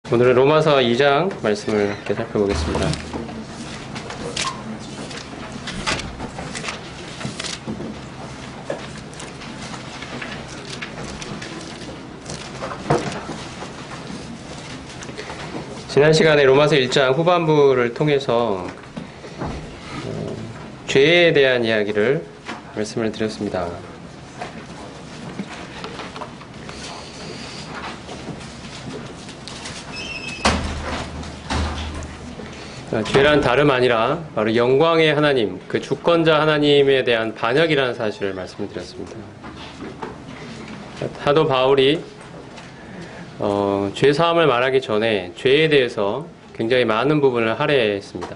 오늘은 로마서 2장 말씀을 함께 살펴보겠습니다. 지난 시간에 로마서 1장 후반부를 통해서 죄에 대한 이야기를 말씀을 드렸습니다. 죄란 다름 아니라 바로 영광의 하나님, 그 주권자 하나님에 대한 반역이라는 사실을 말씀을 드렸습니다. 하도 바울이 죄 사함을 말하기 전에 죄에 대해서 굉장히 많은 부분을 할애했습니다.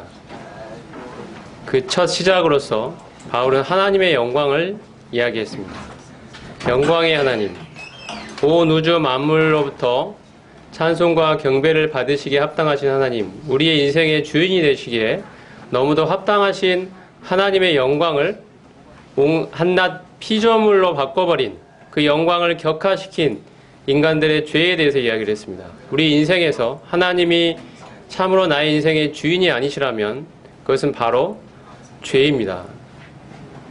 그 첫 시작으로서 바울은 하나님의 영광을 이야기했습니다. 영광의 하나님, 온 우주 만물로부터 찬송과 경배를 받으시기에 합당하신 하나님, 우리의 인생의 주인이 되시기에 너무도 합당하신 하나님의 영광을 한낱 피조물로 바꿔버린, 그 영광을 격화시킨 인간들의 죄에 대해서 이야기를 했습니다. 우리 인생에서 하나님이 참으로 나의 인생의 주인이 아니시라면 그것은 바로 죄입니다.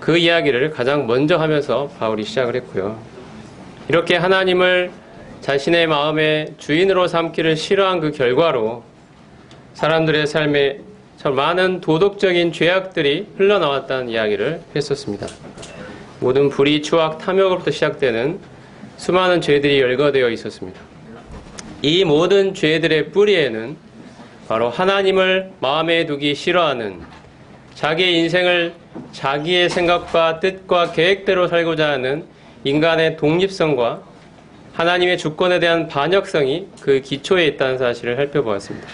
그 이야기를 가장 먼저 하면서 바울이 시작을 했고요. 이렇게 하나님을 자신의 마음의 주인으로 삼기를 싫어한 그 결과로 사람들의 삶에 참 많은 도덕적인 죄악들이 흘러나왔다는 이야기를 했었습니다. 모든 불의, 추악, 탐욕으로부터 시작되는 수많은 죄들이 열거되어 있었습니다. 이 모든 죄들의 뿌리에는 바로 하나님을 마음에 두기 싫어하는, 자기의 인생을 자기의 생각과 뜻과 계획대로 살고자 하는 인간의 독립성과 하나님의 주권에 대한 반역성이 그 기초에 있다는 사실을 살펴보았습니다.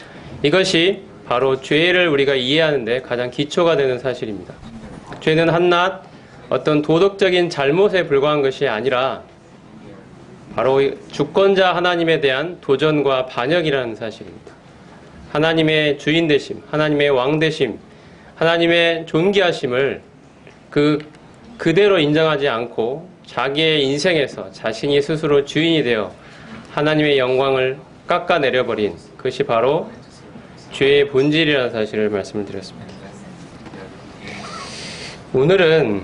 이것이 바로 죄를 우리가 이해하는 데 가장 기초가 되는 사실입니다. 죄는 한낱 어떤 도덕적인 잘못에 불과한 것이 아니라 바로 주권자 하나님에 대한 도전과 반역이라는 사실입니다. 하나님의 주인 되심, 하나님의 왕 되심, 하나님의 존귀하심을 그대로 인정하지 않고 자기의 인생에서 자신이 스스로 주인이 되어 하나님의 영광을 깎아내려버린, 그것이 바로 죄의 본질이라는 사실을 말씀을 드렸습니다. 오늘은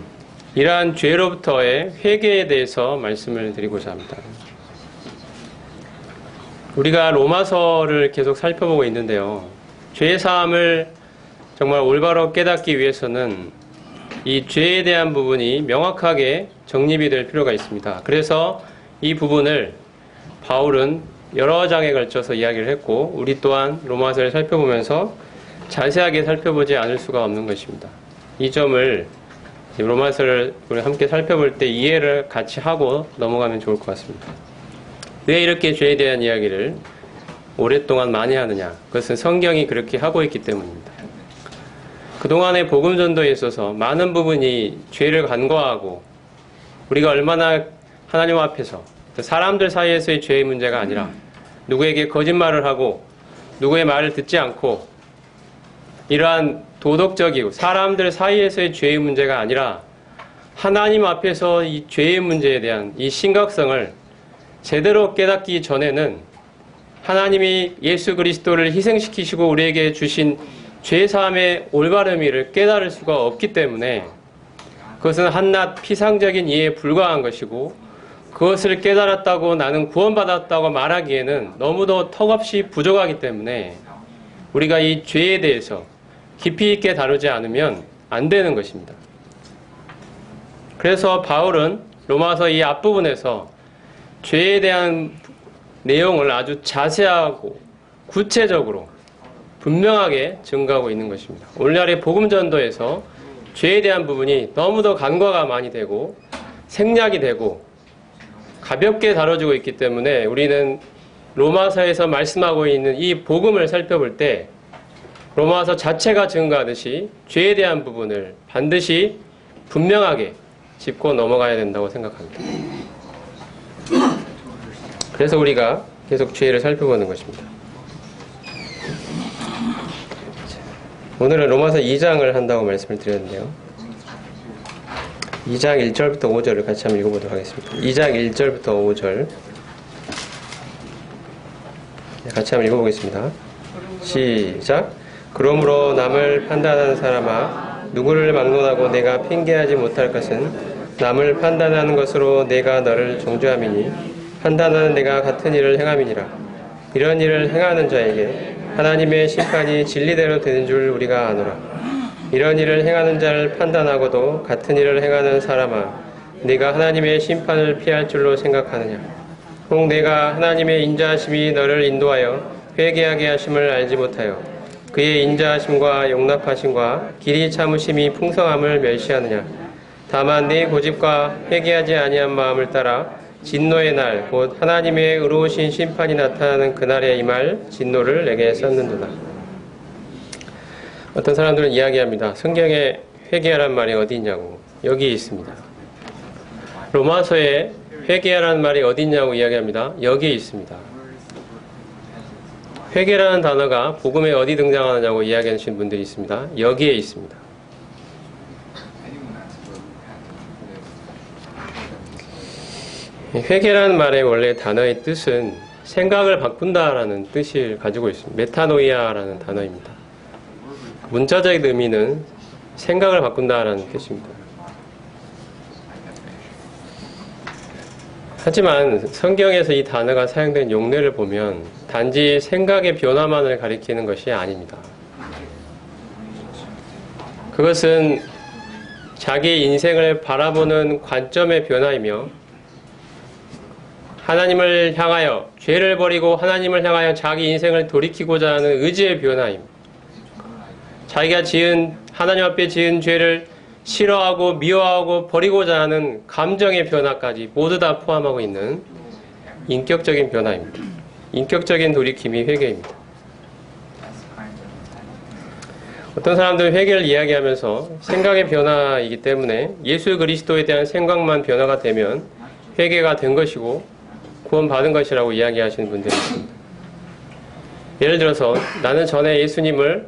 이러한 죄로부터의 회개에 대해서 말씀을 드리고자 합니다. 우리가 로마서를 계속 살펴보고 있는데요. 죄 사함을 정말 올바로 깨닫기 위해서는 이 죄에 대한 부분이 명확하게 정립이 될 필요가 있습니다. 그래서 이 부분을 바울은 여러 장에 걸쳐서 이야기를 했고, 우리 또한 로마서를 살펴보면서 자세하게 살펴보지 않을 수가 없는 것입니다. 이 점을 로마서를 우리 함께 살펴볼 때 이해를 같이 하고 넘어가면 좋을 것 같습니다. 왜 이렇게 죄에 대한 이야기를 오랫동안 많이 하느냐? 그것은 성경이 그렇게 하고 있기 때문입니다. 그동안의 복음 전도에 있어서 많은 부분이 죄를 간과하고, 우리가 얼마나 하나님 앞에서 사람들 사이에서의 죄의 문제가 아니라 누구에게 거짓말을 하고 누구의 말을 듣지 않고, 이러한 도덕적이고 사람들 사이에서의 죄의 문제가 아니라 하나님 앞에서 이 죄의 문제에 대한 이 심각성을 제대로 깨닫기 전에는 하나님이 예수 그리스도를 희생시키시고 우리에게 주신 죄사함의 올바른 의미를 깨달을 수가 없기 때문에 그것은 한낱 피상적인 이해에 불과한 것이고, 그것을 깨달았다고 나는 구원받았다고 말하기에는 너무도 턱없이 부족하기 때문에 우리가 이 죄에 대해서 깊이 있게 다루지 않으면 안 되는 것입니다. 그래서 바울은 로마서 이 앞부분에서 죄에 대한 내용을 아주 자세하고 구체적으로 분명하게 증거하고 있는 것입니다. 오늘날의 복음 전도에서 죄에 대한 부분이 너무도 간과가 많이 되고 생략이 되고 가볍게 다뤄지고 있기 때문에 우리는 로마서에서 말씀하고 있는 이 복음을 살펴볼 때 로마서 자체가 증거하듯이 죄에 대한 부분을 반드시 분명하게 짚고 넘어가야 된다고 생각합니다. 그래서 우리가 계속 죄를 살펴보는 것입니다. 오늘은 로마서 2장을 한다고 말씀을 드렸는데요. 2장 1절부터 5절을 같이 한번 읽어보도록 하겠습니다. 2장 1절부터 5절 같이 한번 읽어보겠습니다. 시작. 그러므로 남을 판단하는 사람아, 누구를 막론하고 내가 핑계하지 못할 것은 남을 판단하는 것으로 내가 너를 정죄함이니 판단하는 내가 같은 일을 행함이니라. 이런 일을 행하는 자에게 하나님의 심판이 진리대로 되는 줄 우리가 아노라. 이런 일을 행하는 자를 판단하고도 같은 일을 행하는 사람아, 네가 하나님의 심판을 피할 줄로 생각하느냐? 혹 내가 하나님의 인자하심이 너를 인도하여 회개하게 하심을 알지 못하여 그의 인자하심과 용납하심과 길이 참으심이 풍성함을 멸시하느냐? 다만 네 고집과 회개하지 아니한 마음을 따라 진노의 날, 곧 하나님의 의로우신 심판이 나타나는 그날에 임할 진노를 내게 썼는도다. 어떤 사람들은 이야기합니다. 성경에 회개하라는 말이 어디 있냐고. 여기 있습니다. 로마서에 회개하라는 말이 어디 있냐고 이야기합니다. 여기에 있습니다. 회개라는 단어가 복음에 어디 등장하느냐고 이야기하시는 분들이 있습니다. 여기에 있습니다. 회개라는 말의 원래 단어의 뜻은 생각을 바꾼다라는 뜻을 가지고 있습니다. 메타노이아라는 단어입니다. 문자적인 의미는 생각을 바꾼다라는 뜻입니다. 하지만 성경에서 이 단어가 사용된 용례를 보면 단지 생각의 변화만을 가리키는 것이 아닙니다. 그것은 자기 인생을 바라보는 관점의 변화이며 하나님을 향하여 죄를 버리고 하나님을 향하여 자기 인생을 돌이키고자 하는 의지의 변화입니다. 자기가 지은 하나님 앞에 지은 죄를 싫어하고 미워하고 버리고자 하는 감정의 변화까지 모두 다 포함하고 있는 인격적인 변화입니다. 인격적인 돌이킴이 회개입니다. 어떤 사람들은 회개를 이야기하면서 생각의 변화이기 때문에 예수 그리스도에 대한 생각만 변화가 되면 회개가 된 것이고 구원받은 것이라고 이야기하시는 분들이 있습니다. 예를 들어서 나는 전에 예수님을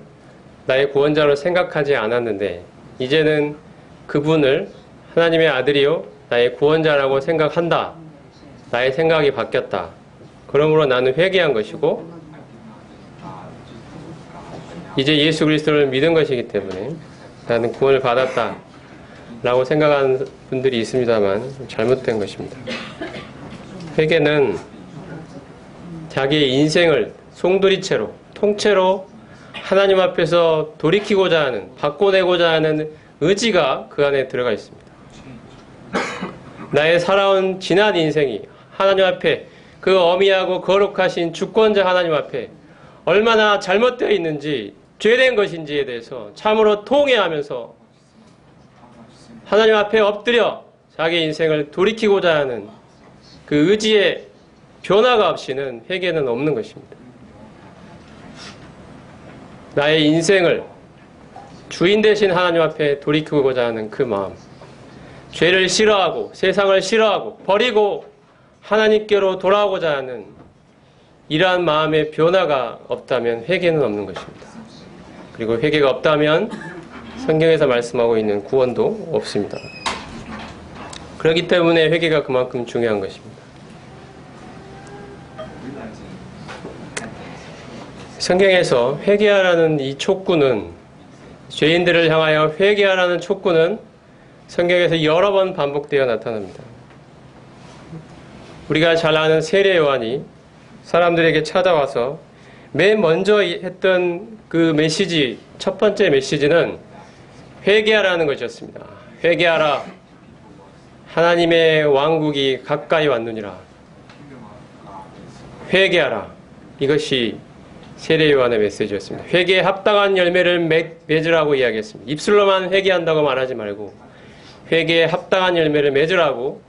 나의 구원자로 생각하지 않았는데 이제는 그분을 하나님의 아들이요 나의 구원자라고 생각한다. 나의 생각이 바뀌었다. 그러므로 나는 회개한 것이고 이제 예수 그리스도를 믿은 것이기 때문에 나는 구원을 받았다 라고 생각하는 분들이 있습니다만 잘못된 것입니다. 회개는 자기의 인생을 송두리째로 통째로 하나님 앞에서 돌이키고자 하는, 바꿔내고자 하는 의지가 그 안에 들어가 있습니다. 나의 살아온 지난 인생이 하나님 앞에 그 어미하고 거룩하신 주권자 하나님 앞에 얼마나 잘못되어 있는지, 죄된 것인지에 대해서 참으로 통회하면서 하나님 앞에 엎드려 자기 인생을 돌이키고자 하는 그 의지의 변화가 없이는 회개는 없는 것입니다. 나의 인생을 주인 되신 하나님 앞에 돌이키고자 하는 그 마음, 죄를 싫어하고 세상을 싫어하고 버리고 하나님께로 돌아오고자 하는 이러한 마음의 변화가 없다면 회개는 없는 것입니다. 그리고 회개가 없다면 성경에서 말씀하고 있는 구원도 없습니다. 그렇기 때문에 회개가 그만큼 중요한 것입니다. 성경에서 회개하라는 이 촉구는, 죄인들을 향하여 회개하라는 촉구는 성경에서 여러 번 반복되어 나타납니다. 우리가 잘 아는 세례 요한이 사람들에게 찾아와서 맨 먼저 했던 그 메시지, 첫 번째 메시지는 회개하라는 것이었습니다. 회개하라. 하나님의 왕국이 가까이 왔느니라. 회개하라. 이것이 세례 요한의 메시지였습니다. 회개에 합당한 열매를 맺으라고 이야기했습니다. 입술로만 회개한다고 말하지 말고 회개에 합당한 열매를 맺으라고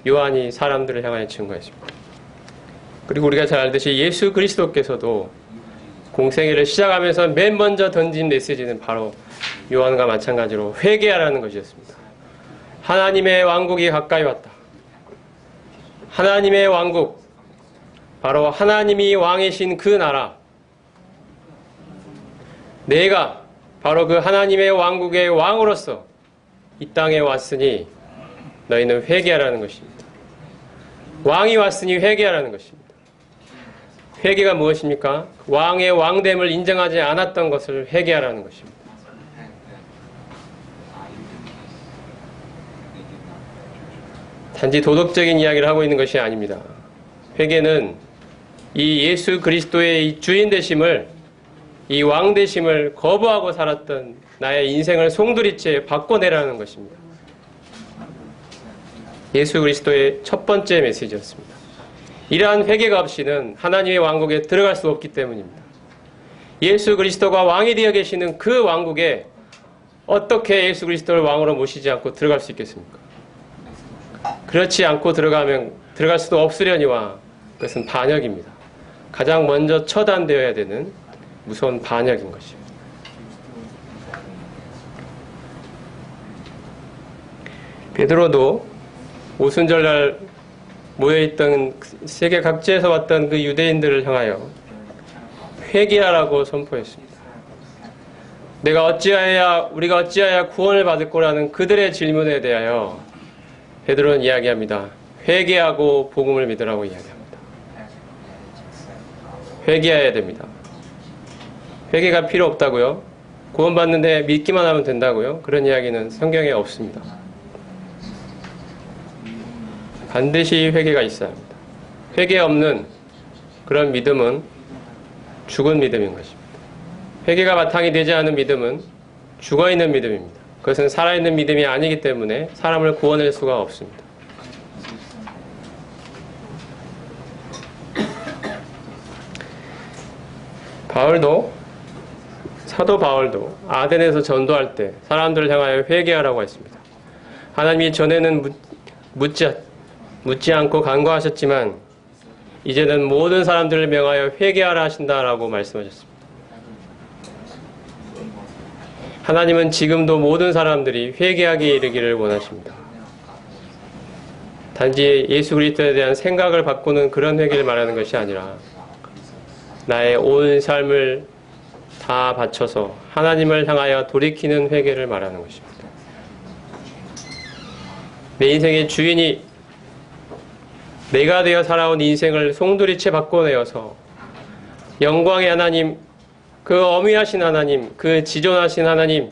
요한이 사람들을 향하여 증거했습니다. 그리고 우리가 잘 알듯이 예수 그리스도께서도 공생애를 시작하면서 맨 먼저 던진 메시지는 바로 요한과 마찬가지로 회개하라는 것이었습니다. 하나님의 왕국이 가까이 왔다. 하나님의 왕국, 바로 하나님이 왕이신 그 나라, 내가 바로 그 하나님의 왕국의 왕으로서 이 땅에 왔으니 너희는 회개하라는 것입니다. 왕이 왔으니 회개하라는 것입니다. 회개가 무엇입니까? 왕의 왕됨을 인정하지 않았던 것을 회개하라는 것입니다. 단지 도덕적인 이야기를 하고 있는 것이 아닙니다. 회개는 이 예수 그리스도의 이 주인 되심을, 이 왕 되심을 거부하고 살았던 나의 인생을 송두리째 바꿔내라는 것입니다. 예수 그리스도의 첫 번째 메시지였습니다. 이러한 회개가 없이는 하나님의 왕국에 들어갈 수 없기 때문입니다. 예수 그리스도가 왕이 되어 계시는 그 왕국에 어떻게 예수 그리스도를 왕으로 모시지 않고 들어갈 수 있겠습니까? 그렇지 않고 들어갈 수도 없으려니와 그것은 반역입니다. 가장 먼저 처단되어야 되는 무서운 반역인 것입니다. 베드로도 오순절날 모여있던 세계 각지에서 왔던 그 유대인들을 향하여 회개하라고 선포했습니다. 우리가 어찌하여야 구원을 받을 거라는 그들의 질문에 대하여 베드로는 이야기합니다. 회개하고 복음을 믿으라고 이야기합니다. 회개해야 됩니다. 회개가 필요 없다고요? 구원받는데 믿기만 하면 된다고요? 그런 이야기는 성경에 없습니다. 반드시 회개가 있어야 합니다. 회개 없는 그런 믿음은 죽은 믿음인 것입니다. 회개가 바탕이 되지 않은 믿음은 죽어있는 믿음입니다. 그것은 살아있는 믿음이 아니기 때문에 사람을 구원할 수가 없습니다. 사도 바울도 아덴에서 전도할 때 사람들을 향하여 회개하라고 했습니다. 하나님이 전에는 묻지 않고 간구하셨지만 이제는 모든 사람들을 명하여 회개하라 하신다라고 말씀하셨습니다. 하나님은 지금도 모든 사람들이 회개하기에 이르기를 원하십니다. 단지 예수 그리스도에 대한 생각을 바꾸는 그런 회개를 말하는 것이 아니라 나의 온 삶을 다 바쳐서 하나님을 향하여 돌이키는 회개를 말하는 것입니다. 내 인생의 주인이 내가 되어 살아온 인생을 송두리째 바꿔내어서 영광의 하나님, 그 어미하신 하나님, 그 지존하신 하나님,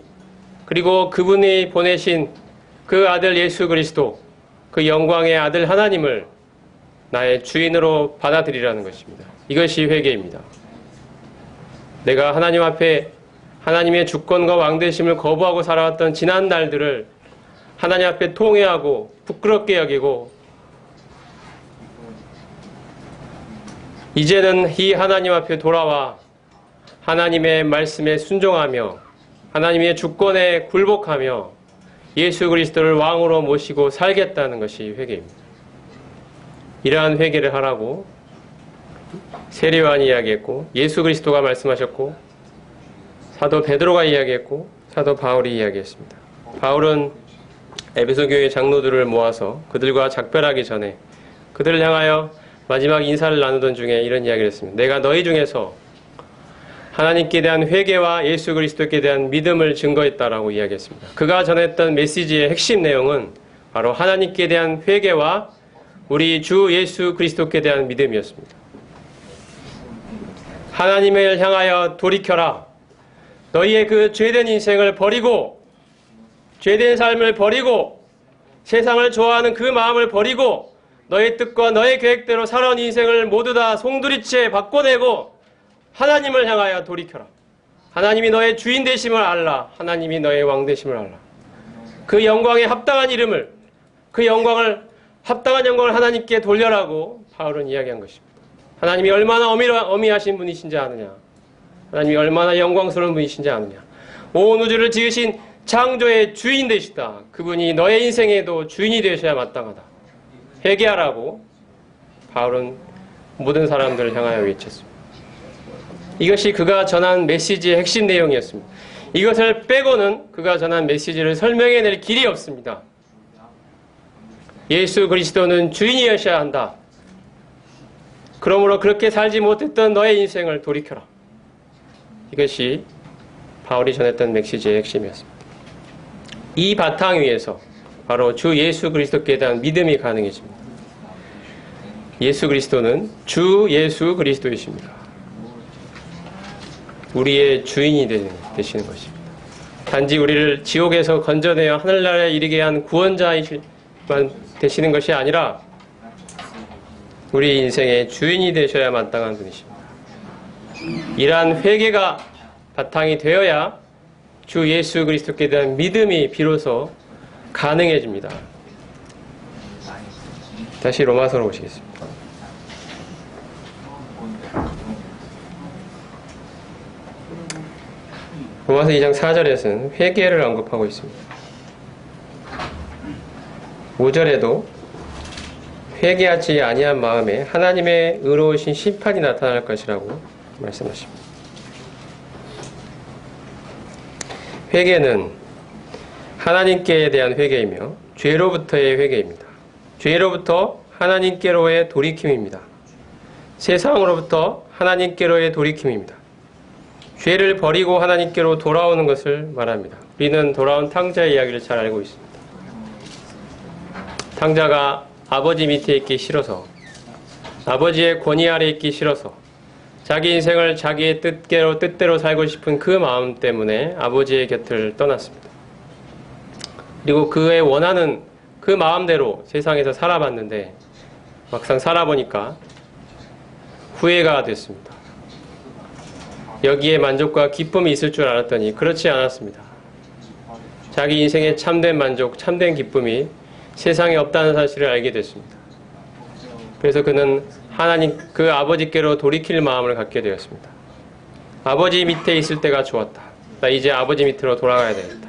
그리고 그분이 보내신 그 아들 예수 그리스도, 그 영광의 아들 하나님을 나의 주인으로 받아들이라는 것입니다. 이것이 회개입니다. 내가 하나님 앞에 하나님의 주권과 왕되심을 거부하고 살아왔던 지난 날들을 하나님 앞에 통회하고 부끄럽게 여기고 이제는 이 하나님 앞에 돌아와 하나님의 말씀에 순종하며 하나님의 주권에 굴복하며 예수 그리스도를 왕으로 모시고 살겠다는 것이 회개입니다. 이러한 회개를 하라고 세례요한이 이야기했고 예수 그리스도가 말씀하셨고 사도 베드로가 이야기했고 사도 바울이 이야기했습니다. 바울은 에베소 교회 장로들을 모아서 그들과 작별하기 전에 그들을 향하여 마지막 인사를 나누던 중에 이런 이야기를 했습니다. 내가 너희 중에서 하나님께 대한 회개와 예수 그리스도께 대한 믿음을 증거했다라고 이야기했습니다. 그가 전했던 메시지의 핵심 내용은 바로 하나님께 대한 회개와 우리 주 예수 그리스도께 대한 믿음이었습니다. 하나님을 향하여 돌이켜라. 너희의 그 죄된 인생을 버리고 죄된 삶을 버리고 세상을 좋아하는 그 마음을 버리고 너의 뜻과 너의 계획대로 살아온 인생을 모두 다 송두리째 바꿔내고 하나님을 향하여 돌이켜라. 하나님이 너의 주인 되심을 알라. 하나님이 너의 왕 되심을 알라. 그 영광에 합당한 이름을, 그 합당한 영광을 하나님께 돌려라고 바울은 이야기한 것입니다. 하나님이 얼마나 어미하신 분이신지 아느냐. 하나님이 얼마나 영광스러운 분이신지 아느냐. 온 우주를 지으신 창조의 주인 되시다. 그분이 너의 인생에도 주인이 되셔야 마땅하다. 회개하라고 바울은 모든 사람들을 향하여 외쳤습니다. 이것이 그가 전한 메시지의 핵심 내용이었습니다. 이것을 빼고는 그가 전한 메시지를 설명해낼 길이 없습니다. 예수 그리스도는 주인이셔야 한다. 그러므로 그렇게 살지 못했던 너의 인생을 돌이켜라. 이것이 바울이 전했던 메시지의 핵심이었습니다. 이 바탕 위에서 바로 주 예수 그리스도께 대한 믿음이 가능해집니다. 예수 그리스도는 주 예수 그리스도이십니다. 우리의 주인이 되시는 것입니다. 단지 우리를 지옥에서 건져내어 하늘나라에 이르게 한 구원자이만 되시는 것이 아니라 우리 인생의 주인이 되셔야 마땅한 분이십니다. 이러한 회개가 바탕이 되어야 주 예수 그리스도께 대한 믿음이 비로소 가능해집니다. 다시 로마서로 오시겠습니다. 로마서 2장 4절에서는 회개를 언급하고 있습니다. 5절에도 회개하지 아니한 마음에 하나님의 의로우신 심판이 나타날 것이라고 말씀하십니다. 회개는 하나님께 대한 회개이며 죄로부터의 회개입니다. 죄로부터 하나님께로의 돌이킴입니다. 세상으로부터 하나님께로의 돌이킴입니다. 죄를 버리고 하나님께로 돌아오는 것을 말합니다. 우리는 돌아온 탕자의 이야기를 잘 알고 있습니다. 탕자가 아버지 밑에 있기 싫어서, 아버지의 권위 아래 있기 싫어서, 자기 인생을 자기의 뜻대로 살고 싶은 그 마음 때문에 아버지의 곁을 떠났습니다. 그리고 그의 원하는 그 마음대로 세상에서 살아봤는데 막상 살아보니까 후회가 됐습니다. 여기에 만족과 기쁨이 있을 줄 알았더니 그렇지 않았습니다. 자기 인생의 참된 만족, 참된 기쁨이 세상에 없다는 사실을 알게 됐습니다. 그래서 그는 하나님, 그 아버지께로 돌이킬 마음을 갖게 되었습니다. 아버지 밑에 있을 때가 좋았다. 나 이제 아버지 밑으로 돌아가야 되겠다.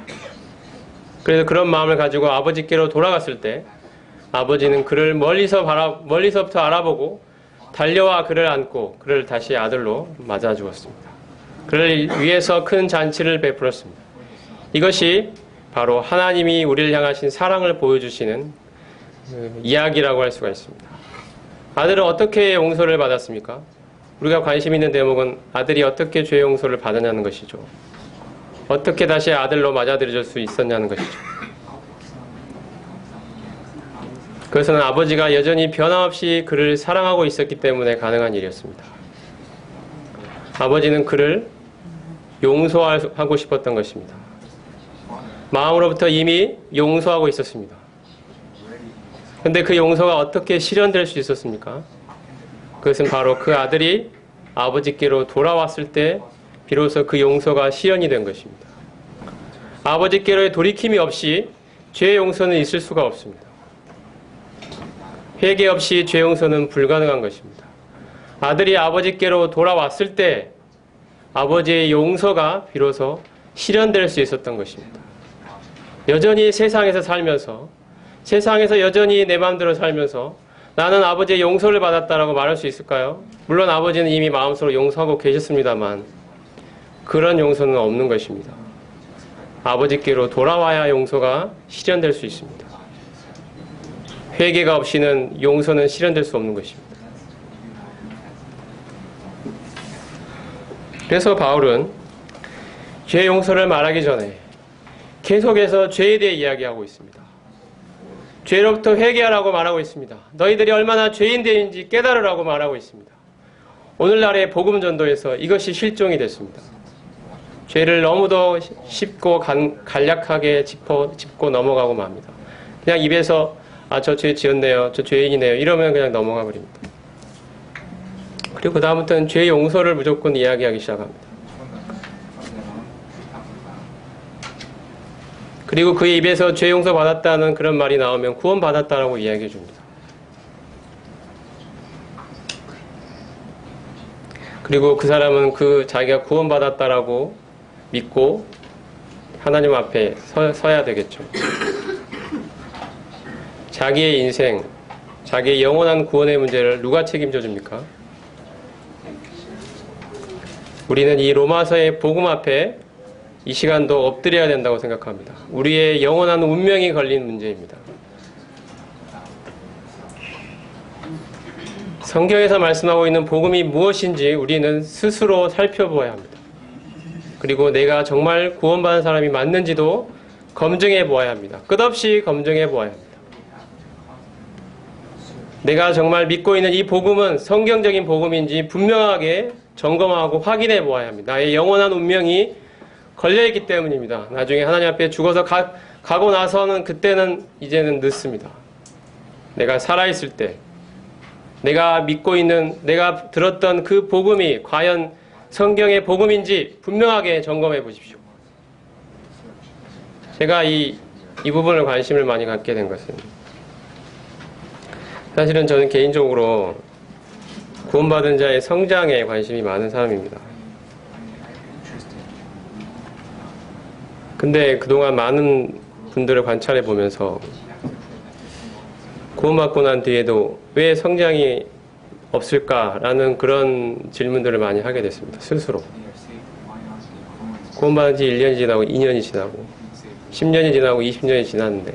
그래서 그런 마음을 가지고 아버지께로 돌아갔을 때 아버지는 그를 멀리서부터 알아보고 달려와 그를 안고 그를 다시 아들로 맞아 주었습니다. 그를 위해서 큰 잔치를 베풀었습니다. 이것이 바로 하나님이 우리를 향하신 사랑을 보여주시는 이야기라고 할 수가 있습니다. 아들은 어떻게 용서를 받았습니까? 우리가 관심 있는 대목은 아들이 어떻게 죄 용서를 받았냐는 것이죠. 어떻게 다시 아들로 맞아들여질 수 있었냐는 것이죠. 그것은 아버지가 여전히 변함없이 그를 사랑하고 있었기 때문에 가능한 일이었습니다. 아버지는 그를 용서하고 싶었던 것입니다. 마음으로부터 이미 용서하고 있었습니다. 그런데 그 용서가 어떻게 실현될 수 있었습니까? 그것은 바로 그 아들이 아버지께로 돌아왔을 때 비로소 그 용서가 실현이 된 것입니다. 아버지께로의 돌이킴이 없이 죄 용서는 있을 수가 없습니다. 회개 없이 죄 용서는 불가능한 것입니다. 아들이 아버지께로 돌아왔을 때 아버지의 용서가 비로소 실현될 수 있었던 것입니다. 여전히 세상에서 살면서, 세상에서 여전히 내 마음대로 살면서 나는 아버지의 용서를 받았다라고 말할 수 있을까요? 물론 아버지는 이미 마음속으로 용서하고 계셨습니다만 그런 용서는 없는 것입니다. 아버지께로 돌아와야 용서가 실현될 수 있습니다. 회개가 없이는 용서는 실현될 수 없는 것입니다. 그래서 바울은 죄 용서를 말하기 전에 계속해서 죄에 대해 이야기하고 있습니다. 죄로부터 회개하라고 말하고 있습니다. 너희들이 얼마나 죄인되는지 깨달으라고 말하고 있습니다. 오늘날의 복음 전도에서 이것이 실종이 됐습니다. 죄를 너무도 쉽고 간략하게 짚고 넘어가고 맙니다. 그냥 입에서 저 죄 지었네요, 저 죄인이네요 이러면 그냥 넘어가 버립니다. 그리고 그 다음부터는 죄 용서를 무조건 이야기하기 시작합니다. 그리고 그의 입에서 죄 용서 받았다는 그런 말이 나오면 구원 받았다라고 이야기해 줍니다. 그리고 그 사람은 자기가 구원 받았다라고 믿고 하나님 앞에 서야 되겠죠. 자기의 인생, 자기의 영원한 구원의 문제를 누가 책임져 줍니까? 우리는 이 로마서의 복음 앞에 이 시간도 엎드려야 된다고 생각합니다. 우리의 영원한 운명이 걸린 문제입니다. 성경에서 말씀하고 있는 복음이 무엇인지 우리는 스스로 살펴보아야 합니다. 그리고 내가 정말 구원받은 사람이 맞는지도 검증해 보아야 합니다. 끝없이 검증해 보아야 합니다. 내가 정말 믿고 있는 이 복음은 성경적인 복음인지 분명하게 점검하고 확인해 보아야 합니다. 나의 영원한 운명이 걸려있기 때문입니다. 나중에 하나님 앞에 죽어서 가고 나서는 그때는 이제는 늦습니다. 내가 살아있을 때 내가 믿고 있는, 내가 들었던 그 복음이 과연 성경의 복음인지 분명하게 점검해 보십시오. 제가 이 부분을 관심을 많이 갖게 된 것은, 사실은 저는 개인적으로 구원받은 자의 성장에 관심이 많은 사람입니다. 근데 그동안 많은 분들을 관찰해 보면서 구원받고 난 뒤에도 왜 성장이 없을까라는 그런 질문들을 많이 하게 됐습니다. 스스로. 구원받은 지 1년이 지나고 2년이 지나고 10년이 지나고 20년이 지났는데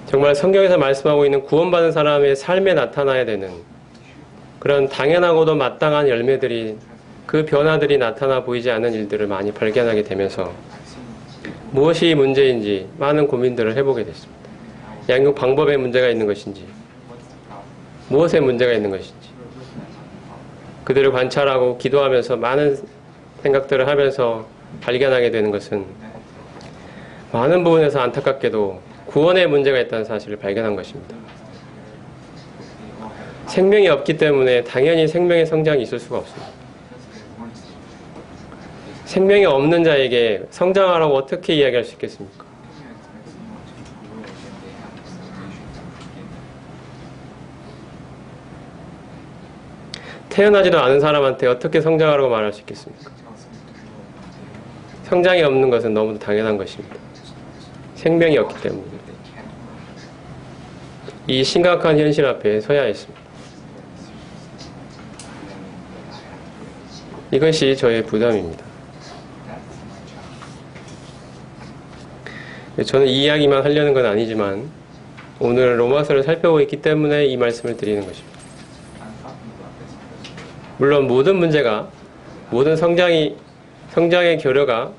정말 성경에서 말씀하고 있는 구원받은 사람의 삶에 나타나야 되는 그런 당연하고도 마땅한 열매들이, 그 변화들이 나타나 보이지 않는 일들을 많이 발견하게 되면서 무엇이 문제인지 많은 고민들을 해보게 됐습니다. 양육 방법에 문제가 있는 것인지, 무엇에 문제가 있는 것인지, 그들을 관찰하고 기도하면서 많은 생각들을 하면서 발견하게 되는 것은 많은 부분에서 안타깝게도 구원에 문제가 있다는 사실을 발견한 것입니다. 생명이 없기 때문에 당연히 생명의 성장이 있을 수가 없습니다. 생명이 없는 자에게 성장하라고 어떻게 이야기할 수 있겠습니까? 태어나지도 않은 사람한테 어떻게 성장하라고 말할 수 있겠습니까? 성장이 없는 것은 너무도 당연한 것입니다. 생명이 없기 때문에. 이 심각한 현실 앞에 서야 했습니다. 이것이 저의 부담입니다. 저는 이 이야기만 하려는 건 아니지만 오늘 로마서를 살펴보고 있기 때문에 이 말씀을 드리는 것입니다. 물론 모든 문제가, 모든 성장의 교려가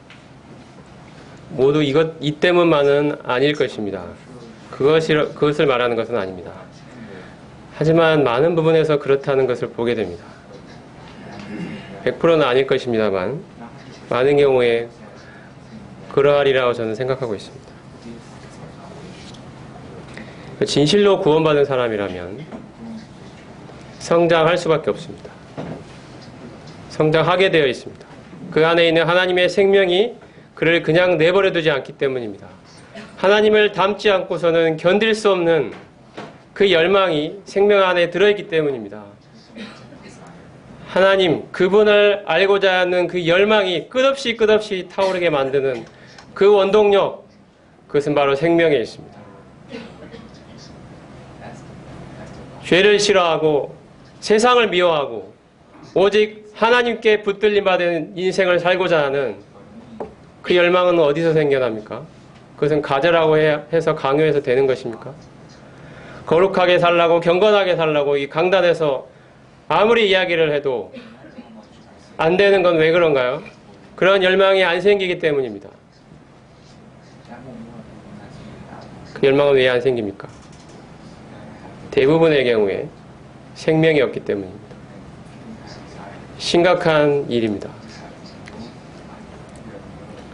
모두 이 때문만은 아닐 것입니다. 그것을 말하는 것은 아닙니다. 하지만 많은 부분에서 그렇다는 것을 보게 됩니다. 100%는 아닐 것입니다만 많은 경우에 그러하리라고 저는 생각하고 있습니다. 진실로 구원받은 사람이라면 성장할 수밖에 없습니다. 성장하게 되어 있습니다. 그 안에 있는 하나님의 생명이 그를 그냥 내버려 두지 않기 때문입니다. 하나님을 닮지 않고서는 견딜 수 없는 그 열망이 생명 안에 들어있기 때문입니다. 하나님, 그분을 알고자 하는 그 열망이 끝없이 타오르게 만드는 그 원동력, 그것은 바로 생명에 있습니다. 죄를 싫어하고 세상을 미워하고 오직 하나님께 붙들림 받은 인생을 살고자 하는 그 열망은 어디서 생겨납니까? 그것은 가져라고 해서 강요해서 되는 것입니까? 거룩하게 살라고, 경건하게 살라고 이 강단에서 아무리 이야기를 해도 안 되는 건 왜 그런가요? 그런 열망이 안 생기기 때문입니다. 그 열망은 왜 안 생깁니까? 대부분의 경우에 생명이 없기 때문입니다. 심각한 일입니다.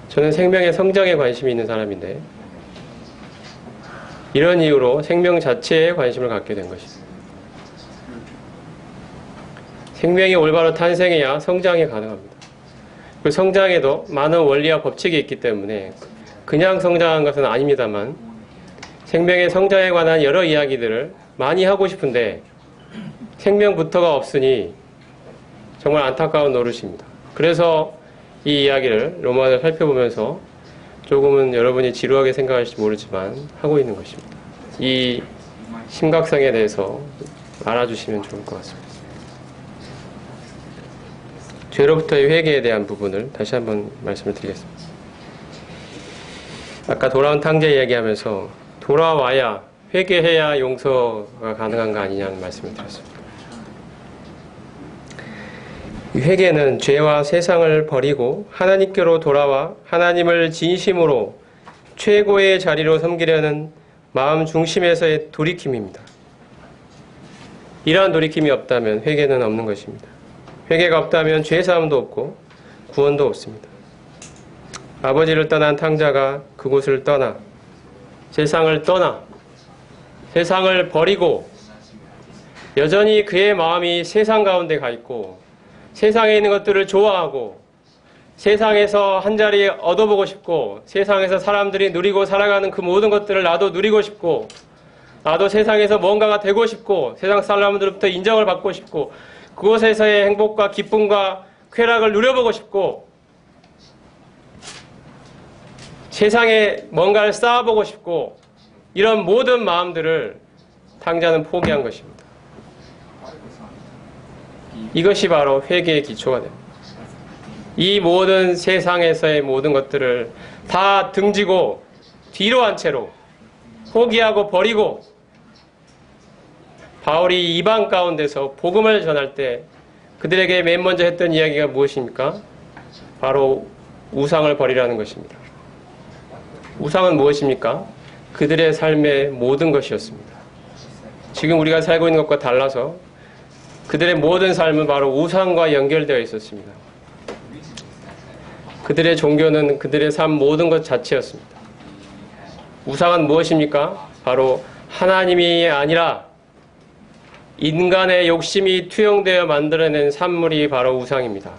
저는 생명의 성장에 관심이 있는 사람인데 이런 이유로 생명 자체에 관심을 갖게 된 것입니다. 생명이 올바로 탄생해야 성장이 가능합니다. 그 성장에도 많은 원리와 법칙이 있기 때문에 그냥 성장한 것은 아닙니다만 생명의 성장에 관한 여러 이야기들을 많이 하고 싶은데 생명부터가 없으니 정말 안타까운 노릇입니다. 그래서 이 이야기를 로마서를 살펴보면서 조금은 여러분이 지루하게 생각할지 모르지만 하고 있는 것입니다. 이 심각성에 대해서 알아주시면 좋을 것 같습니다. 죄로부터의 회개에 대한 부분을 다시 한번 말씀을 드리겠습니다. 아까 돌아온 탕자 이야기하면서 돌아와야, 회개해야 용서가 가능한 거 아니냐는 말씀을 드렸습니다. 이 회개는 죄와 세상을 버리고 하나님께로 돌아와 하나님을 진심으로 최고의 자리로 섬기려는 마음 중심에서의 돌이킴입니다. 이러한 돌이킴이 없다면 회개는 없는 것입니다. 회개가 없다면 죄사함도 없고 구원도 없습니다. 아버지를 떠난 탕자가 그곳을 떠나 세상을 버리고 여전히 그의 마음이 세상 가운데 가 있고 세상에 있는 것들을 좋아하고 세상에서 한 자리 얻어보고 싶고 세상에서 사람들이 누리고 살아가는 그 모든 것들을 나도 누리고 싶고 나도 세상에서 뭔가가 되고 싶고 세상 사람들로부터 인정을 받고 싶고 그곳에서의 행복과 기쁨과 쾌락을 누려보고 싶고 세상에 뭔가를 쌓아보고 싶고 이런 모든 마음들을 탕자는 포기한 것입니다. 이것이 바로 회개의 기초가 됩니다. 이 모든 세상에서의 모든 것들을 다 등지고 뒤로 한 채로 포기하고 버리고 바울이 이방 가운데서 복음을 전할 때 그들에게 맨 먼저 했던 이야기가 무엇입니까? 바로 우상을 버리라는 것입니다. 우상은 무엇입니까? 그들의 삶의 모든 것이었습니다. 지금 우리가 살고 있는 것과 달라서 그들의 모든 삶은 바로 우상과 연결되어 있었습니다. 그들의 종교는 그들의 삶 모든 것 자체였습니다. 우상은 무엇입니까? 바로 하나님이 아니라 인간의 욕심이 투영되어 만들어낸 산물이 바로 우상입니다.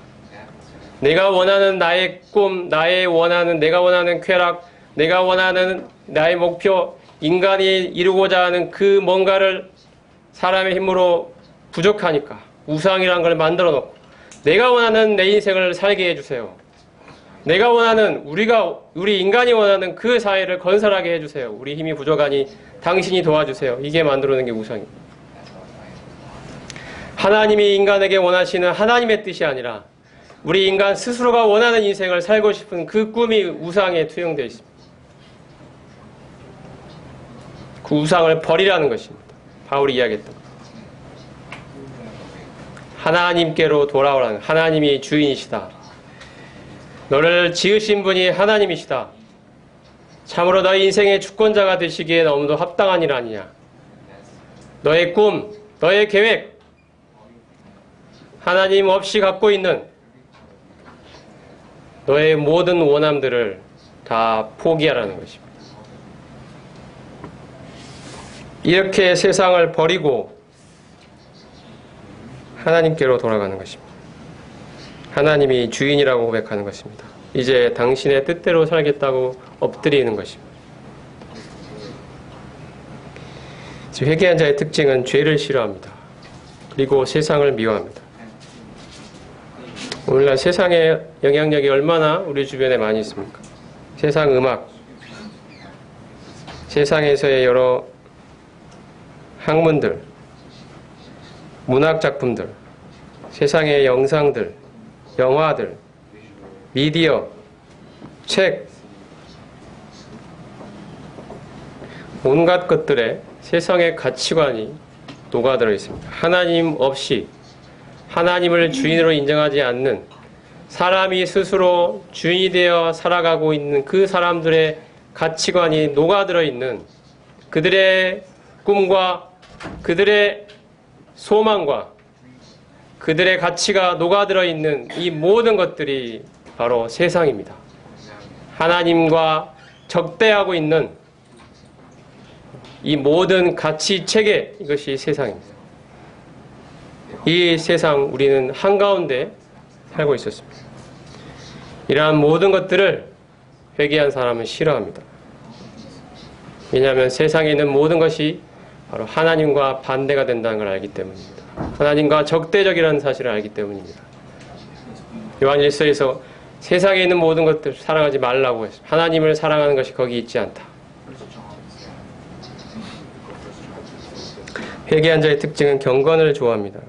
내가 원하는 나의 꿈, 내가 원하는 쾌락, 내가 원하는 나의 목표, 인간이 이루고자 하는 그 뭔가를 사람의 힘으로 부족하니까 우상이라는 걸 만들어 놓고 내가 원하는 내 인생을 살게 해주세요. 내가 원하는 우리 인간이 원하는 그 사회를 건설하게 해주세요. 우리 힘이 부족하니 당신이 도와주세요. 이게 만들어 놓은 게 우상입니다. 하나님이 인간에게 원하시는 하나님의 뜻이 아니라 우리 인간 스스로가 원하는 인생을 살고 싶은 그 꿈이 우상에 투영되어 있습니다. 그 우상을 버리라는 것입니다. 바울이 이야기했던 것. 하나님께로 돌아오라는, 하나님이 주인이시다. 너를 지으신 분이 하나님이시다. 참으로 너의 인생의 주권자가 되시기에 너무도 합당한 일 아니냐. 너의 꿈, 너의 계획, 하나님 없이 갖고 있는 너의 모든 원함들을 다 포기하라는 것입니다. 이렇게 세상을 버리고 하나님께로 돌아가는 것입니다. 하나님이 주인이라고 고백하는 것입니다. 이제 당신의 뜻대로 살겠다고 엎드리는 것입니다. 회개한 자의 특징은 죄를 싫어합니다. 그리고 세상을 미워합니다. 오늘날 세상의 영향력이 얼마나 우리 주변에 많이 있습니까? 세상 음악, 세상에서의 여러 학문들, 문학작품들, 세상의 영상들, 영화들, 미디어, 책, 온갖 것들에 세상의 가치관이 녹아들어 있습니다. 하나님 없이 하나님을 주인으로 인정하지 않는 사람이 스스로 주인이 되어 살아가고 있는 그 사람들의 가치관이 녹아들어 있는 그들의 꿈과 그들의 소망과 그들의 가치가 녹아들어 있는 이 모든 것들이 바로 세상입니다. 하나님과 적대하고 있는 이 모든 가치 체계, 이것이 세상입니다. 이 세상 우리는 한가운데 살고 있었습니다. 이러한 모든 것들을 회개한 사람은 싫어합니다. 왜냐하면 세상에 있는 모든 것이 바로 하나님과 반대가 된다는 걸 알기 때문입니다. 하나님과 적대적이라는 사실을 알기 때문입니다. 요한일서에서 세상에 있는 모든 것들 사랑하지 말라고 했습니다. 하나님을 사랑하는 것이 거기 있지 않다. 회개한 자의 특징은 경건을 좋아합니다.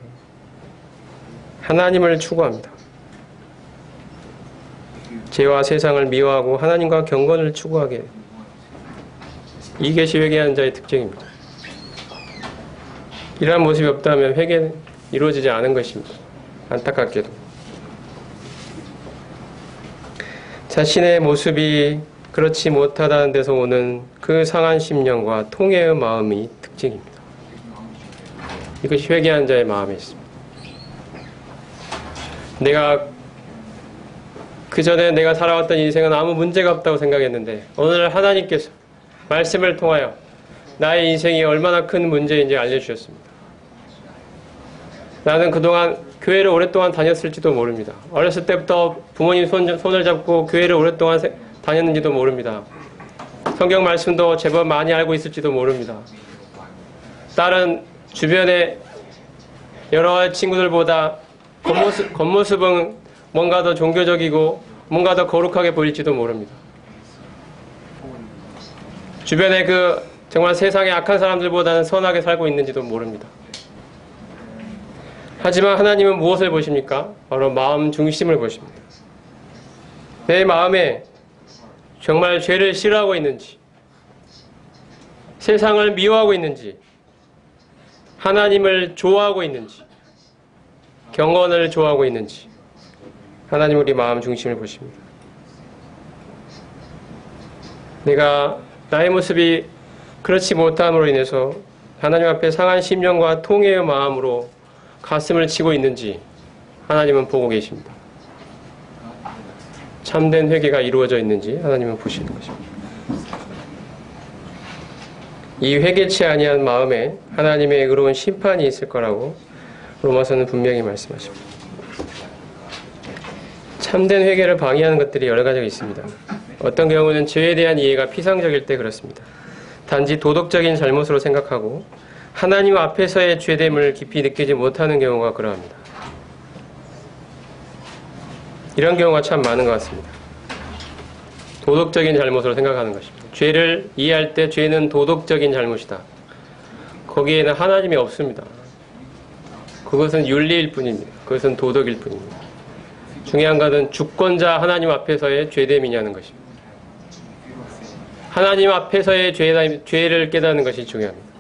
하나님을 추구합니다. 죄와 세상을 미워하고 하나님과 경건을 추구하게 해요. 이것이 회개한 자의 특징입니다. 이러한 모습이 없다면 회개는 이루어지지 않은 것입니다. 안타깝게도. 자신의 모습이 그렇지 못하다는 데서 오는 그 상한 심령과 통회의 마음이 특징입니다. 이것이 회개한 자의 마음에 있습니다. 그 전에 내가 살아왔던 인생은 아무 문제가 없다고 생각했는데 오늘 하나님께서 말씀을 통하여 나의 인생이 얼마나 큰 문제인지 알려주셨습니다. 나는 그동안 교회를 오랫동안 다녔을지도 모릅니다. 어렸을 때부터 부모님 손을 잡고 교회를 오랫동안 다녔는지도 모릅니다. 성경 말씀도 제법 많이 알고 있을지도 모릅니다. 다른 주변의 여러 친구들보다 겉모습은 뭔가 더 종교적이고 뭔가 더 거룩하게 보일지도 모릅니다. 주변에 정말 세상의 악한 사람들보다는 선하게 살고 있는지도 모릅니다. 하지만 하나님은 무엇을 보십니까? 바로 마음 중심을 보십니다. 내 마음에 정말 죄를 싫어하고 있는지, 세상을 미워하고 있는지, 하나님을 좋아하고 있는지, 경건을 좋아하고 있는지, 하나님은 우리 마음 중심을 보십니다. 내가 나의 모습이 그렇지 못함으로 인해서 하나님 앞에 상한 심령과 통회의 마음으로 가슴을 치고 있는지 하나님은 보고 계십니다. 참된 회개가 이루어져 있는지 하나님은 보시는 것입니다. 이 회개치 아니한 마음에 하나님의 의로운 심판이 있을 거라고 로마서는 분명히 말씀하십니다. 참된 회개를 방해하는 것들이 여러 가지가 있습니다. 어떤 경우는 죄에 대한 이해가 피상적일 때 그렇습니다. 단지 도덕적인 잘못으로 생각하고 하나님 앞에서의 죄됨을 깊이 느끼지 못하는 경우가 그러합니다. 이런 경우가 참 많은 것 같습니다. 도덕적인 잘못으로 생각하는 것입니다. 죄를 이해할 때 죄는 도덕적인 잘못이다. 거기에는 하나님이 없습니다. 그것은 윤리일 뿐입니다. 그것은 도덕일 뿐입니다. 중요한 것은 주권자 하나님 앞에서의 죄됨이냐는 것입니다. 하나님 앞에서의 죄를 깨닫는 것이 중요합니다.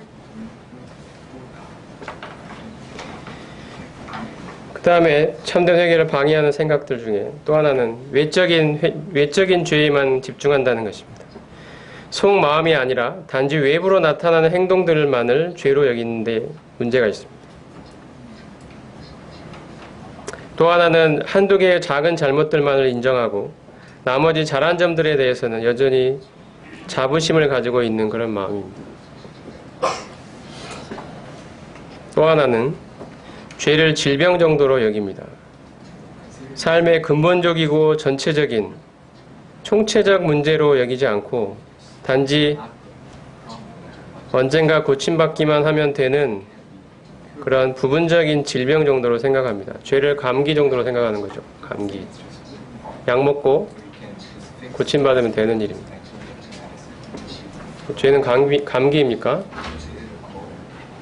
그 다음에 참된 회개를 방해하는 생각들 중에 또 하나는 외적인 죄에만 집중한다는 것입니다. 속마음이 아니라 단지 외부로 나타나는 행동들만을 죄로 여기는 데 문제가 있습니다. 또 하나는 한두 개의 작은 잘못들만을 인정하고 나머지 잘한 점들에 대해서는 여전히 자부심을 가지고 있는 그런 마음입니다. 또 하나는 죄를 질병 정도로 여깁니다. 삶의 근본적이고 전체적인 총체적 문제로 여기지 않고 단지 언젠가 고침받기만 하면 되는 그런 부분적인 질병 정도로 생각합니다. 죄를 감기 정도로 생각하는 거죠. 감기. 약 먹고 고침받으면 되는 일입니다. 죄는 감기입니까?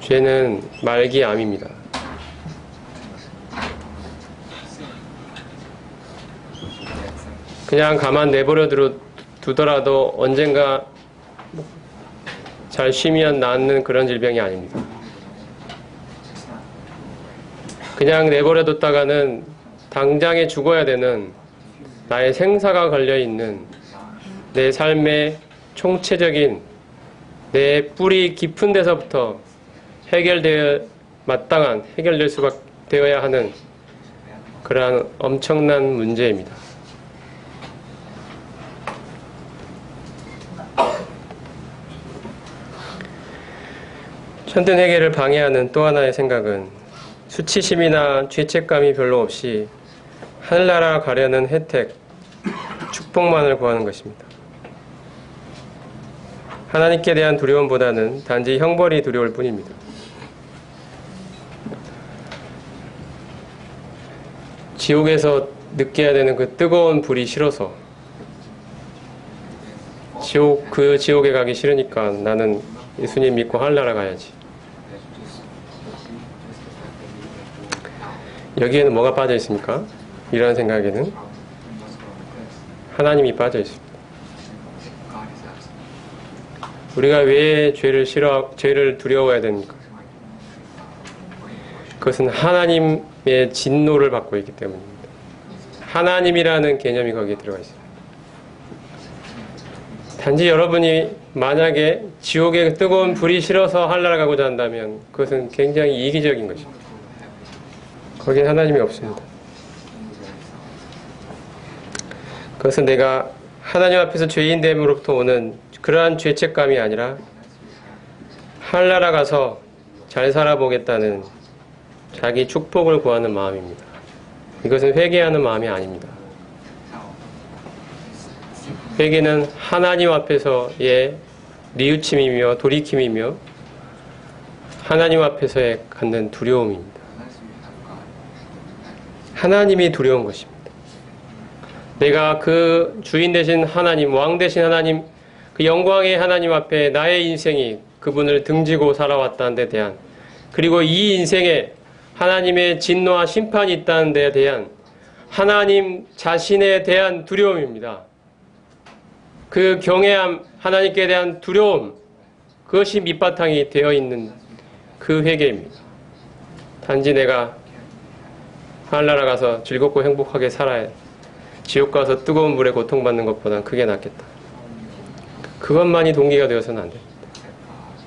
죄는 말기암입니다. 그냥 가만 내버려 두더라도 언젠가 잘 쉬면 낫는 그런 질병이 아닙니다. 그냥 내버려 뒀다가는 당장에 죽어야 되는 나의 생사가 걸려있는 내 삶의 총체적인 내 뿌리 깊은 데서부터 해결될 수밖에 되어야 하는 그러한 엄청난 문제입니다. 참된 회개를 방해하는 또 하나의 생각은 수치심이나 죄책감이 별로 없이 하늘나라 가려는 혜택, 축복만을 구하는 것입니다. 하나님께 대한 두려움보다는 단지 형벌이 두려울 뿐입니다. 지옥에서 느껴야 되는 그 뜨거운 불이 싫어서 그 지옥에 가기 싫으니까 나는 예수님 믿고 하늘나라 가야지. 여기에는 뭐가 빠져 있습니까? 이런 생각에는 하나님이 빠져 있습니다. 우리가 왜 죄를 두려워해야 됩니까? 그것은 하나님의 진노를 받고 있기 때문입니다. 하나님이라는 개념이 거기에 들어가 있습니다. 단지 여러분이 만약에 지옥의 뜨거운 불이 싫어서 하늘나라 가고자 한다면 그것은 굉장히 이기적인 것입니다. 거기에 하나님이 없습니다. 그것은 내가 하나님 앞에서 죄인됨으로부터 오는 그러한 죄책감이 아니라 하늘나라 가서 잘 살아보겠다는 자기 축복을 구하는 마음입니다. 이것은 회개하는 마음이 아닙니다. 회개는 하나님 앞에서의 뉘우침이며 돌이킴이며 하나님 앞에서의 갖는 두려움입니다. 하나님이 두려운 것입니다. 내가 그 주인 되신 하나님, 왕 되신 하나님, 그 영광의 하나님 앞에 나의 인생이 그분을 등지고 살아왔다는 데 대한, 그리고 이 인생에 하나님의 진노와 심판이 있다는 데 대한 하나님 자신에 대한 두려움입니다. 그 경외함, 하나님께 대한 두려움, 그것이 밑바탕이 되어 있는 그 회개입니다. 단지 내가 하늘나라 가서 즐겁고 행복하게 살아야 지옥 가서 뜨거운 물에 고통받는 것보단 그게 낫겠다. 그것만이 동기가 되어서는 안 됩니다.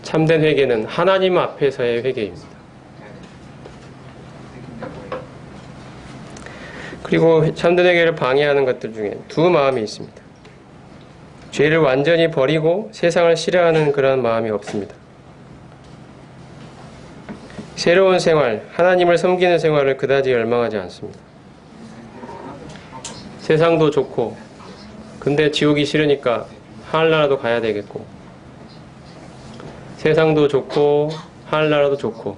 참된 회개는 하나님 앞에서의 회개입니다. 그리고 참된 회개를 방해하는 것들 중에 두 마음이 있습니다. 죄를 완전히 버리고 세상을 싫어하는 그런 마음이 없습니다. 새로운 생활, 하나님을 섬기는 생활을 그다지 열망하지 않습니다. 세상도 좋고, 근데 지옥이 싫으니까 하늘나라도 가야 되겠고, 세상도 좋고 하늘나라도 좋고,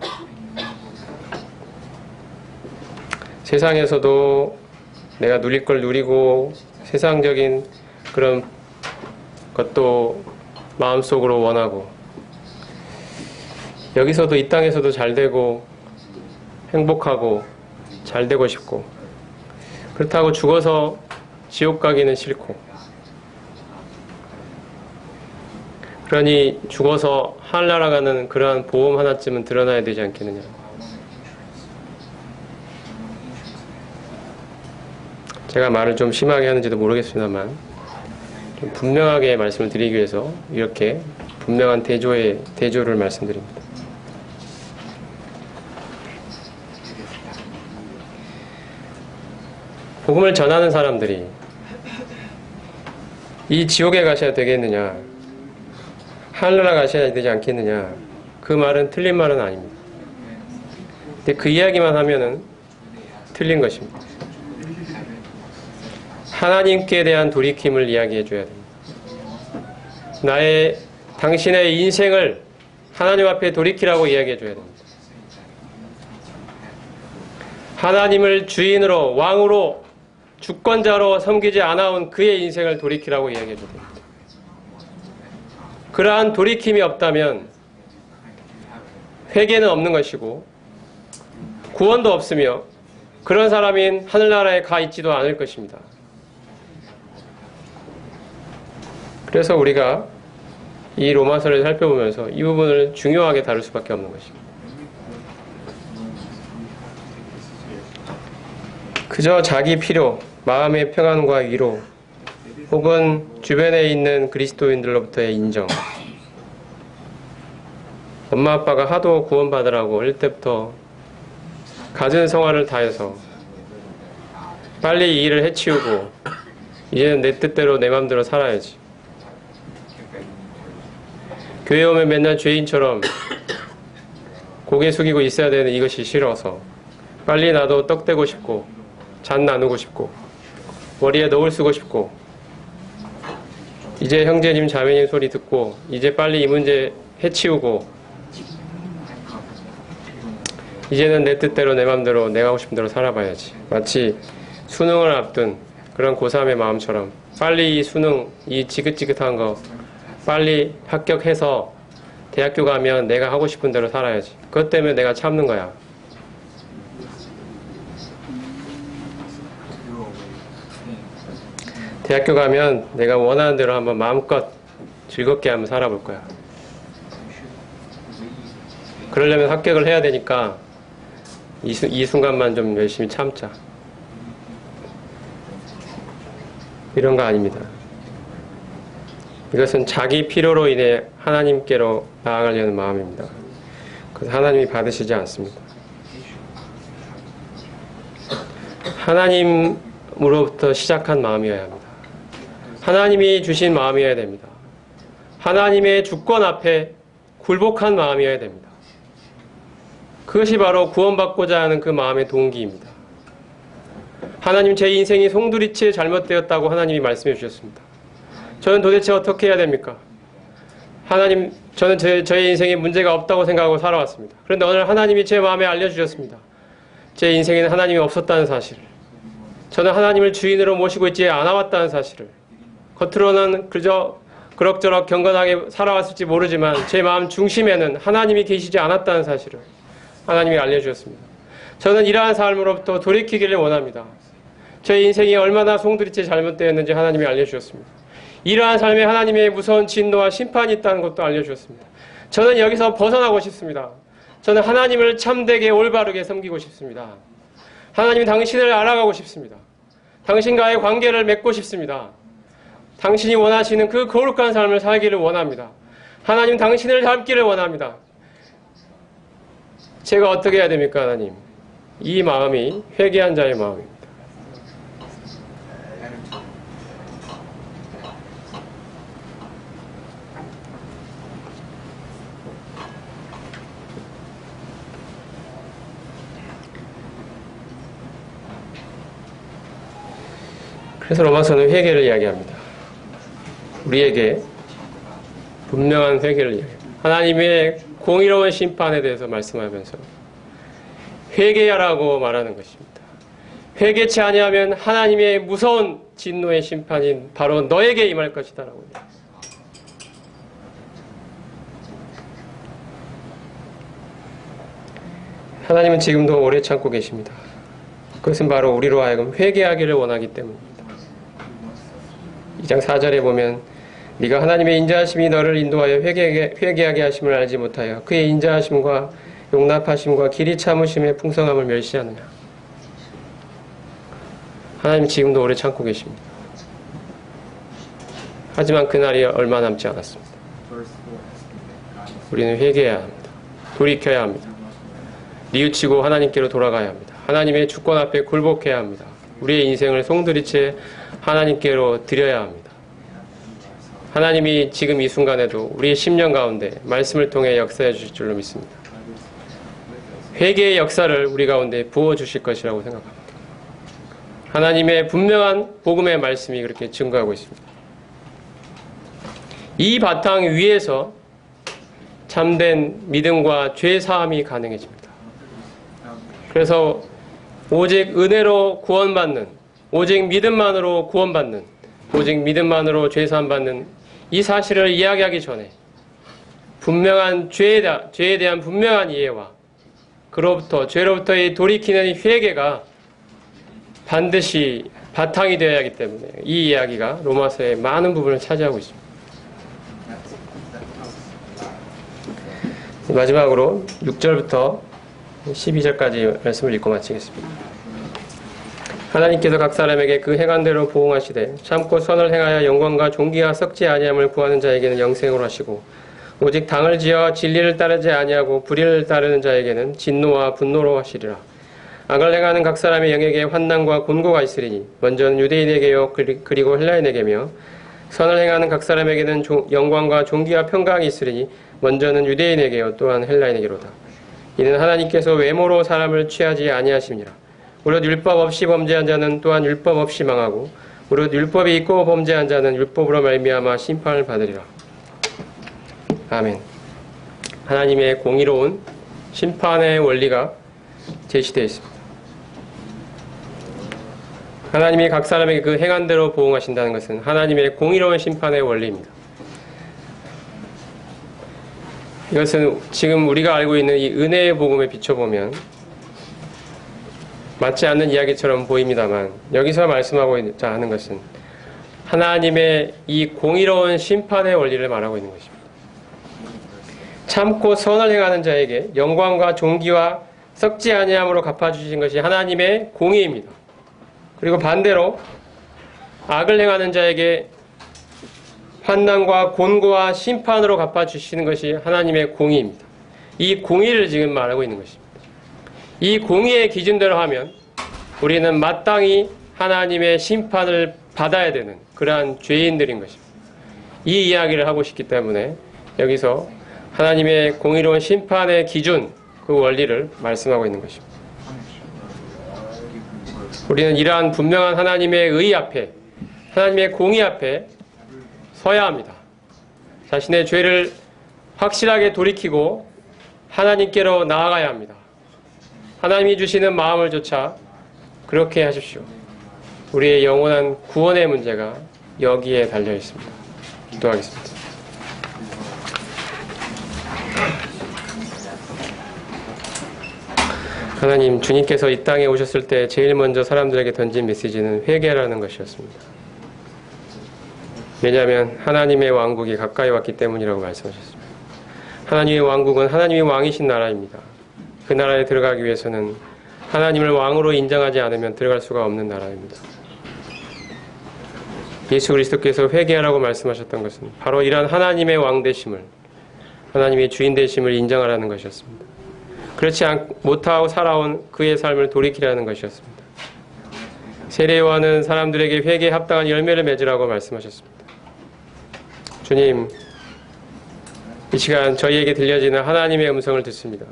세상에서도 내가 누릴 걸 누리고 세상적인 그런 것도 마음속으로 원하고, 여기서도 이 땅에서도 잘 되고 행복하고 잘 되고 싶고, 그렇다고 죽어서 지옥 가기는 싫고, 그러니 죽어서 하늘나라 가는 그러한 보험 하나쯤은 드러나야 되지 않겠느냐. 제가 말을 좀 심하게 하는지도 모르겠습니다만 좀 분명하게 말씀을 드리기 위해서 이렇게 분명한 대조를 말씀드립니다. 복음을 전하는 사람들이 이 지옥에 가셔야 되겠느냐, 하늘나라 가셔야 되지 않겠느냐, 그 말은 틀린 말은 아닙니다. 근데 그 이야기만 하면은 틀린 것입니다. 하나님께 대한 돌이킴을 이야기해 줘야 됩니다. 당신의 인생을 하나님 앞에 돌이키라고 이야기해 줘야 됩니다. 하나님을 주인으로, 왕으로, 주권자로 섬기지 않아온 그의 인생을 돌이키라고 이야기해 줘야 됩니다. 그러한 돌이킴이 없다면 회개는 없는 것이고 구원도 없으며 그런 사람인 하늘나라에 가 있지도 않을 것입니다. 그래서 우리가 이 로마서를 살펴보면서 이 부분을 중요하게 다룰 수밖에 없는 것입니다. 그저 자기 필요, 마음의 평안과 위로, 혹은 주변에 있는 그리스도인들로부터의 인정, 엄마 아빠가 하도 구원받으라고 어릴 때부터 갖은 성화를 다해서 빨리 이 일을 해치우고 이제는 내 뜻대로 내 맘대로 살아야지, 교회 오면 맨날 죄인처럼 고개 숙이고 있어야 되는 이것이 싫어서 빨리 나도 떡 대고 싶고 잔 나누고 싶고 머리에 너울 쓰고 싶고, 이제 형제님 자매님 소리 듣고 이제 빨리 이 문제 해치우고 이제는 내 뜻대로 내 맘대로 내가 하고 싶은 대로 살아봐야지, 마치 수능을 앞둔 그런 고3의 마음처럼 빨리 이 수능, 이 지긋지긋한 거 빨리 합격해서 대학교 가면 내가 하고 싶은 대로 살아야지, 그것 때문에 내가 참는 거야. 대학교 가면 내가 원하는 대로 한번 마음껏 즐겁게 한번 살아볼 거야. 그러려면 합격을 해야 되니까 이 순간만 좀 열심히 참자. 이런 거 아닙니다. 이것은 자기 필요로 인해 하나님께로 나아가려는 마음입니다. 그래서 하나님이 받으시지 않습니다. 하나님으로부터 시작한 마음이어야 합니다. 하나님이 주신 마음이어야 됩니다. 하나님의 주권 앞에 굴복한 마음이어야 됩니다. 그것이 바로 구원받고자 하는 그 마음의 동기입니다. 하나님, 제 인생이 송두리째 잘못되었다고 하나님이 말씀해 주셨습니다. 저는 도대체 어떻게 해야 됩니까? 하나님, 저는 저의 인생에 문제가 없다고 생각하고 살아왔습니다. 그런데 오늘 하나님이 제 마음에 알려주셨습니다. 제 인생에는 하나님이 없었다는 사실을, 저는 하나님을 주인으로 모시고 있지 않아왔다는 사실을, 겉으로는 그저 그럭저럭 경건하게 살아왔을지 모르지만 제 마음 중심에는 하나님이 계시지 않았다는 사실을 하나님이 알려주셨습니다. 저는 이러한 삶으로부터 돌이키기를 원합니다. 제 인생이 얼마나 송두리째 잘못되었는지 하나님이 알려주셨습니다. 이러한 삶에 하나님의 무서운 진노와 심판이 있다는 것도 알려주셨습니다. 저는 여기서 벗어나고 싶습니다. 저는 하나님을 참되게 올바르게 섬기고 싶습니다. 하나님, 당신을 알아가고 싶습니다. 당신과의 관계를 맺고 싶습니다. 당신이 원하시는 그 거룩한 삶을 살기를 원합니다. 하나님, 당신을 닮기를 원합니다. 제가 어떻게 해야 됩니까, 하나님? 이 마음이 회개한 자의 마음입니다. 그래서 로마서는 회개를 이야기합니다. 우리에게 분명한 회개를 이야기합니다. 하나님의 공의로운 심판에 대해서 말씀하면서 회개하라고 말하는 것입니다. 회개치 아니하면 하나님의 무서운 진노의 심판인 바로 너에게 임할 것이다라고. 하나님은 지금도 오래 참고 계십니다. 그것은 바로 우리로 하여금 회개하기를 원하기 때문입니다. 2장 4절에 보면 네가 하나님의 인자하심이 너를 인도하여 회개하게 하심을 알지 못하여 그의 인자하심과 용납하심과 길이 참으심의 풍성함을 멸시하느냐. 하나님 지금도 오래 참고 계십니다. 하지만 그날이 얼마 남지 않았습니다. 우리는 회개해야 합니다. 돌이켜야 합니다. 뉘우치고 하나님께로 돌아가야 합니다. 하나님의 주권 앞에 굴복해야 합니다. 우리의 인생을 송두리째 하나님께로 드려야 합니다. 하나님이 지금 이 순간에도 우리의 심령 가운데 말씀을 통해 역사해 주실 줄로 믿습니다. 회개의 역사를 우리 가운데 부어주실 것이라고 생각합니다. 하나님의 분명한 복음의 말씀이 그렇게 증거하고 있습니다. 이 바탕 위에서 참된 믿음과 죄 사함이 가능해집니다. 그래서 오직 은혜로 구원받는, 오직 믿음만으로 구원받는, 오직 믿음만으로 죄 사함 받는 이 사실을 이야기하기 전에 분명한 죄에 대한 분명한 이해와 죄로부터의 돌이키는 회개가 반드시 바탕이 되어야 하기 때문에 이 이야기가 로마서의 많은 부분을 차지하고 있습니다. 마지막으로 6절부터 12절까지 말씀을 읽고 마치겠습니다. 하나님께서 각 사람에게 그 행한 대로 보응하시되 참고 선을 행하여 영광과 존귀와 썩지 아니함을 구하는 자에게는 영생으로 하시고 오직 당을 지어 진리를 따르지 아니하고 불의를 따르는 자에게는 진노와 분노로 하시리라. 악을 행하는 각 사람의 영에게 환난과 곤고가 있으리니 먼저는 유대인에게요 그리고 헬라인에게며 선을 행하는 각 사람에게는 영광과 존귀와 평강이 있으리니 먼저는 유대인에게요 또한 헬라인에게로다. 이는 하나님께서 외모로 사람을 취하지 아니하심이라. 무릇 율법 없이 범죄한 자는 또한 율법 없이 망하고 무릇 율법이 있고 범죄한 자는 율법으로 말미암아 심판을 받으리라. 아멘. 하나님의 공의로운 심판의 원리가 제시되어 있습니다. 하나님이 각 사람에게 그 행한 대로 보응하신다는 것은 하나님의 공의로운 심판의 원리입니다. 이것은 지금 우리가 알고 있는 이 은혜의 복음에 비춰보면 맞지 않는 이야기처럼 보입니다만 여기서 말씀하고자 하는 것은 하나님의 이 공의로운 심판의 원리를 말하고 있는 것입니다. 참고 선을 행하는 자에게 영광과 존귀와 썩지 아니함으로 갚아주신 것이 하나님의 공의입니다. 그리고 반대로 악을 행하는 자에게 환난과 곤고와 심판으로 갚아주시는 것이 하나님의 공의입니다. 이 공의를 지금 말하고 있는 것입니다. 이 공의의 기준대로 하면 우리는 마땅히 하나님의 심판을 받아야 되는 그러한 죄인들인 것입니다. 이 이야기를 하고 싶기 때문에 여기서 하나님의 공의로운 심판의 기준, 그 원리를 말씀하고 있는 것입니다. 우리는 이러한 분명한 하나님의 의 앞에, 하나님의 공의 앞에 서야 합니다. 자신의 죄를 확실하게 돌이키고 하나님께로 나아가야 합니다. 하나님이 주시는 마음을 조차 그렇게 하십시오. 우리의 영원한 구원의 문제가 여기에 달려 있습니다. 기도하겠습니다. 하나님, 주님께서 이 땅에 오셨을 때 제일 먼저 사람들에게 던진 메시지는 회개라는 것이었습니다. 왜냐하면 하나님의 왕국이 가까이 왔기 때문이라고 말씀하셨습니다. 하나님의 왕국은 하나님이 왕이신 나라입니다. 그 나라에 들어가기 위해서는 하나님을 왕으로 인정하지 않으면 들어갈 수가 없는 나라입니다. 예수 그리스도께서 회개하라고 말씀하셨던 것은 바로 이러한 하나님의 왕 되심을, 하나님의 주인 되심을 인정하라는 것이었습니다. 그렇지 못하고 살아온 그의 삶을 돌이키라는 것이었습니다. 세례 요한은 사람들에게 회개에 합당한 열매를 맺으라고 말씀하셨습니다. 주님, 이 시간 저희에게 들려지는 하나님의 음성을 듣습니다.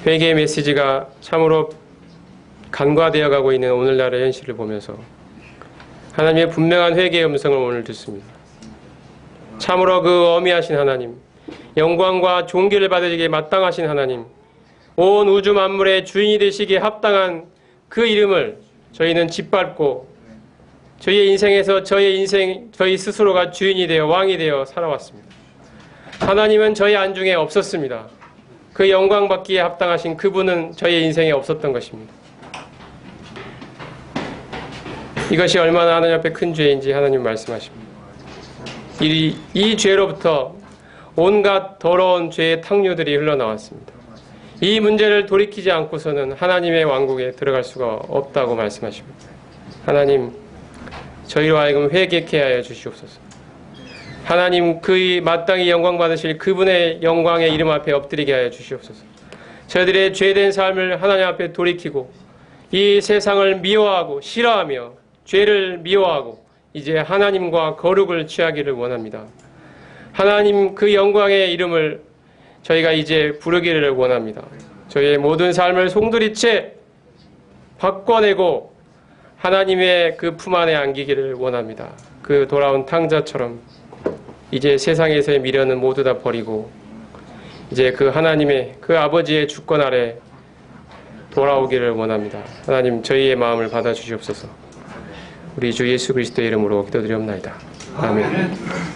회개의 메시지가 참으로 간과되어 가고 있는 오늘날의 현실을 보면서 하나님의 분명한 회개의 음성을 오늘 듣습니다. 참으로 그 어미하신 하나님, 영광과 존귀를 받으시기에 마땅하신 하나님, 온 우주 만물의 주인이 되시기에 합당한 그 이름을 저희는 짓밟고 저희의 인생에서 저희 스스로가 주인이 되어 왕이 되어 살아왔습니다. 하나님은 저희 안중에 없었습니다. 그 영광 받기에 합당하신 그분은 저희 인생에 없었던 것입니다. 이것이 얼마나 하나님 앞에 큰 죄인지 하나님 말씀하십니다. 이 죄로부터 온갖 더러운 죄의 탕류들이 흘러나왔습니다. 이 문제를 돌이키지 않고서는 하나님의 왕국에 들어갈 수가 없다고 말씀하십니다. 하나님, 저희로 하여금 회개케 하여 주시옵소서. 하나님, 그의 마땅히 영광 받으실 그분의 영광의 이름 앞에 엎드리게 하여 주시옵소서. 저희들의 죄된 삶을 하나님 앞에 돌이키고 이 세상을 미워하고 싫어하며 죄를 미워하고 이제 하나님과 거룩을 취하기를 원합니다. 하나님, 그 영광의 이름을 저희가 이제 부르기를 원합니다. 저희의 모든 삶을 송두리째 바꿔내고 하나님의 그 품 안에 안기기를 원합니다. 그 돌아온 탕자처럼 이제 세상에서의 미련은 모두 다 버리고 이제 그 하나님의, 그 아버지의 주권 아래 돌아오기를 원합니다. 하나님, 저희의 마음을 받아주시옵소서. 우리 주 예수 그리스도의 이름으로 기도드리옵나이다. 아멘.